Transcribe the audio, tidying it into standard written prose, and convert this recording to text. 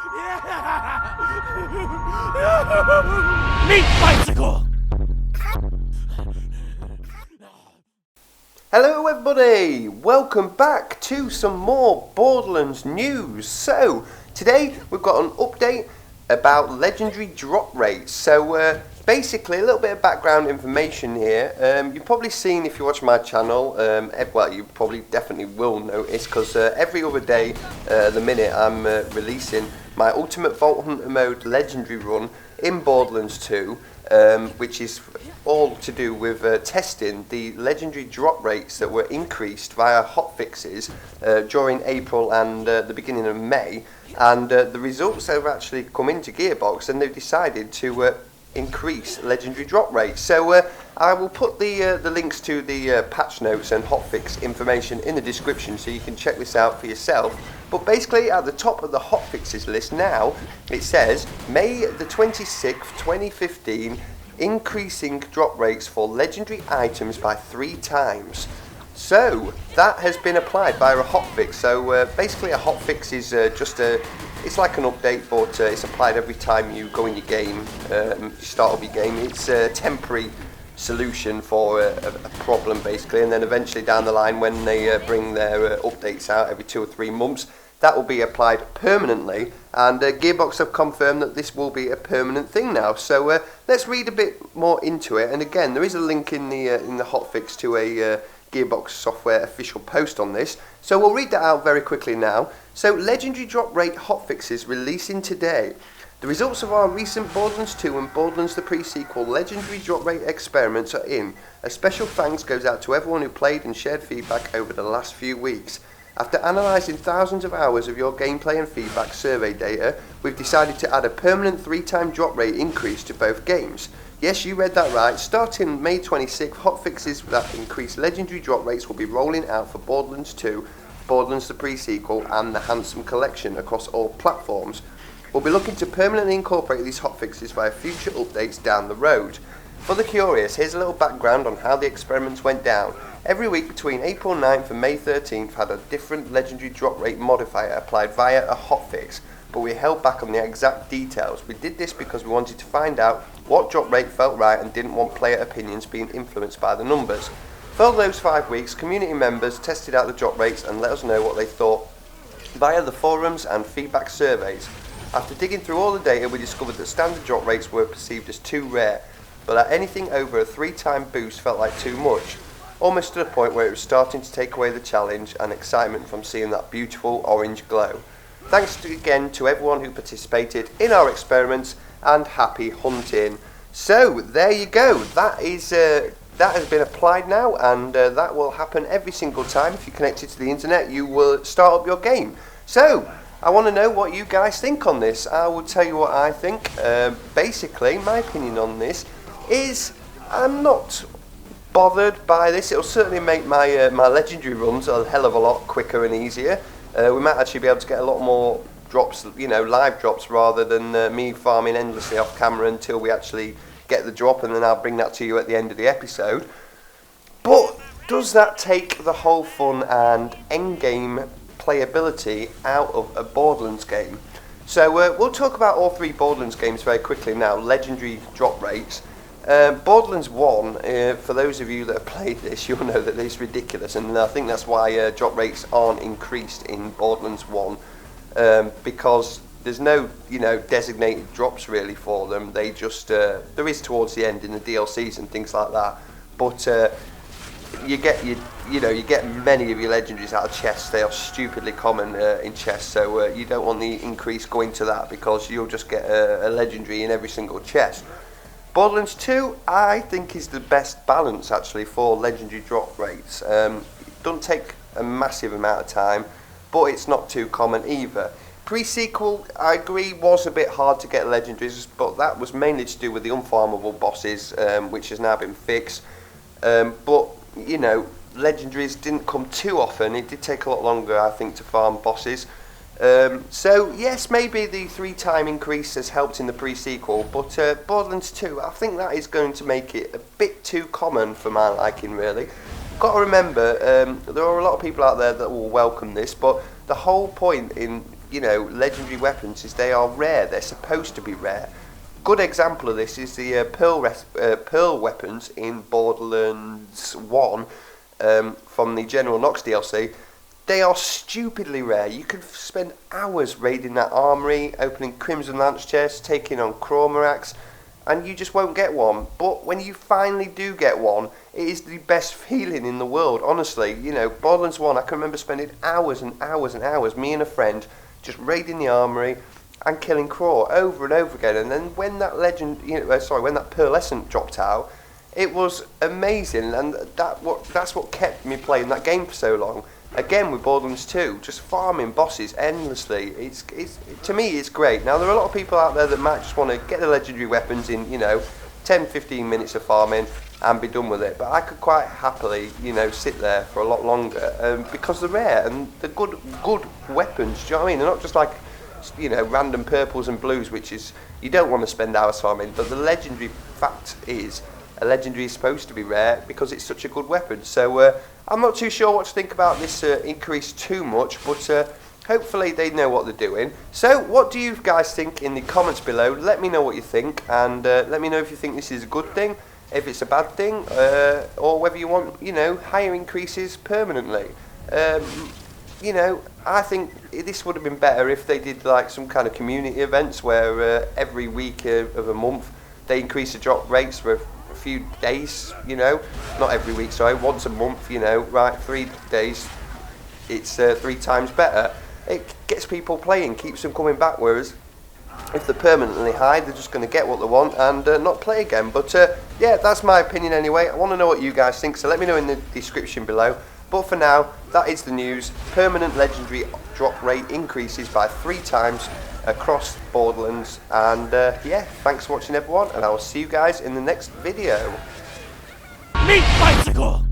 Meat bicycle! Hello everybody, welcome back to some more Borderlands news. So, today we've got an update about legendary drop rates. So, basically a little bit of background information here. You've probably seen, if you watch my channel, well you probably definitely will notice, because every other day, the minute I'm releasing my Ultimate Vault Hunter Mode Legendary Run in Borderlands 2, which is all to do with testing the legendary drop rates that were increased via hotfixes during April and the beginning of May, and the results have actually come into Gearbox and they've decided to increase legendary drop rates. So I will put the links to the patch notes and hotfix information in the description so you can check this out for yourself. But basically at the top of the hotfixes list now, it says May the 26th 2015, increasing drop rates for legendary items by 3 times. So that has been applied via a hotfix. So basically a hotfix is just it's like an update, but it's applied every time you go in your game, start up your game. It's a temporary solution for a problem basically, and then eventually down the line when they bring their updates out every 2 or 3 months, that will be applied permanently, and Gearbox have confirmed that this will be a permanent thing now. So let's read a bit more into it, and again there is a link in the hotfix to a Gearbox Software official post on this, so we'll read that out very quickly now. So, legendary drop rate hotfixes releasing today. The results of our recent Borderlands 2 and Borderlands the pre-sequel legendary drop rate experiments are in. A special thanks goes out to everyone who played and shared feedback over the last few weeks. After analysing thousands of hours of your gameplay and feedback survey data, we've decided to add a permanent 3-time drop rate increase to both games. Yes, you read that right. Starting May 26th, hotfixes that increase legendary drop rates will be rolling out for Borderlands 2, Borderlands the pre-sequel and the Handsome Collection across all platforms. We'll be looking to permanently incorporate these hotfixes via future updates down the road. For the curious, here's a little background on how the experiments went down. Every week between April 9th and May 13th had a different legendary drop rate modifier applied via a hotfix, but we held back on the exact details. We did this because we wanted to find out what drop rate felt right and didn't want player opinions being influenced by the numbers. For those 5 weeks, community members tested out the drop rates and let us know what they thought via the forums and feedback surveys. After digging through all the data, we discovered that standard drop rates were perceived as too rare, but that anything over a 3-time boost felt like too much, almost to the point where it was starting to take away the challenge and excitement from seeing that beautiful orange glow. Thanks again to everyone who participated in our experiments, and happy hunting. So there you go, that has been applied now, and that will happen every single time. If you're connected to the internet, you will start up your game. So I want to know what you guys think on this. I will tell you what I think. Basically, my opinion on this is I'm not bothered by this. It'll certainly make my my legendary runs a hell of a lot quicker and easier. We might actually be able to get a lot more drops, you know, live drops, rather than me farming endlessly off camera until we actually get the drop, and then I'll bring that to you at the end of the episode. But does that take the whole fun and endgame playability out of a Borderlands game? So we'll talk about all 3 Borderlands games very quickly now. Legendary drop rates. Borderlands 1, for those of you that have played this, you'll know that it's ridiculous, and I think that's why drop rates aren't increased in Borderlands 1, because there's no, you know, designated drops really for them. They just there is towards the end in the DLCs and things like that, but you get you get many of your legendaries out of chests. They are stupidly common in chests, so you don't want the increase going to that, because you'll just get a legendary in every single chest. Borderlands 2, I think, is the best balance actually for legendary drop rates. It doesn't take a massive amount of time, but it's not too common either. Pre-sequel, I agree, was a bit hard to get legendaries, but that was mainly to do with the unfarmable bosses, which has now been fixed. But, you know, legendaries didn't come too often. It did take a lot longer, I think, to farm bosses. So, yes, maybe the 3-time increase has helped in the pre-sequel, but Borderlands 2, I think that is going to make it a bit too common for my liking, really. Got to remember, there are a lot of people out there that will welcome this, but the whole point in you know, legendary weapons is they are rare. They're supposed to be rare. Good example of this is the pearl weapons in Borderlands 1 from the General Knox DLC. They are stupidly rare. You could spend hours raiding that armory, opening Crimson Lance chests, taking on Chromarax, and you just won't get one. But when you finally do get one, it is the best feeling in the world, honestly. You know, Borderlands 1, I can remember spending hours and hours and hours, me and a friend, just raiding the armory and killing Craw over and over again. And then when that when that pearlescent dropped out, it was amazing, and that's what kept me playing that game for so long. Again with Borderlands 2, just farming bosses endlessly. It's to me it's great. Now there are a lot of people out there that might just want to get the legendary weapons in, you know, 10-15 minutes of farming and be done with it. But I could quite happily, you know, sit there for a lot longer because they're rare and they're good weapons. Do you know what I mean? They're not just like, you know, random purples and blues, which is you don't want to spend hours farming. But the legendary fact is, a legendary is supposed to be rare because it's such a good weapon. So I'm not too sure what to think about this increase too much, but hopefully they know what they're doing. So what do you guys think in the comments below? Let me know what you think, and let me know if you think this is a good thing, if it's a bad thing, or whether you want, you know, higher increases permanently. You know, I think this would have been better if they did like some kind of community events where every week of a month they increase the drop rates for a few days, you know, not every week, sorry, once a month, you know, right, 3 days, it's 3 times better. It gets people playing, keeps them coming back, whereas if they're permanently high, they're just going to get what they want and not play again. But yeah, that's my opinion anyway. I want to know what you guys think, so let me know in the description below. But for now, that is the news. Permanent legendary drop rate increases by 3 times across Borderlands. And yeah, thanks for watching everyone, and I will see you guys in the next video. Meat bicycle!